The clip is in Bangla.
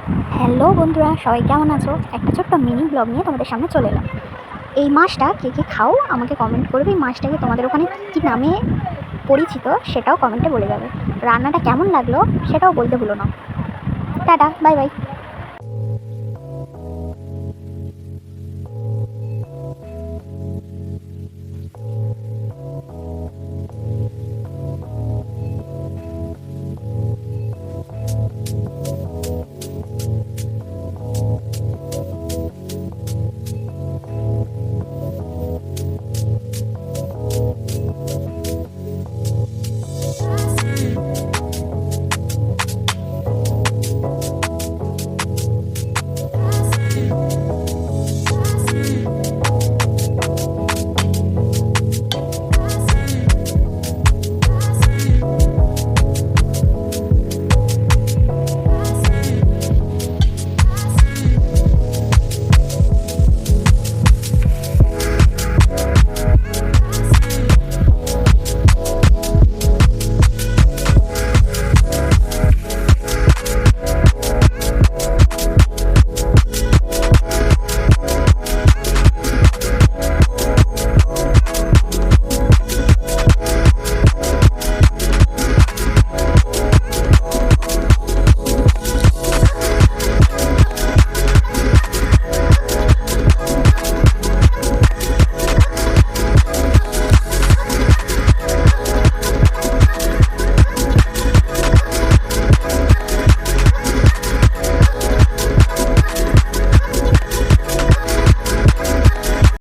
হ্যালো বন্ধুরা, সবাই কেমন আছো? একটা ছোট্ট মিনি ব্লগ নিয়ে তোমাদের সামনে চলে এলাম। এই মাছটা কে কে খাও আমাকে কমেন্ট করবে। এই মাছটাকে তোমাদের ওখানে কী নামে পরিচিত সেটাও কমেন্টে বলে যাবে। রান্নাটা কেমন লাগলো সেটাও বলতে ভুলো না। Tata, bye bye.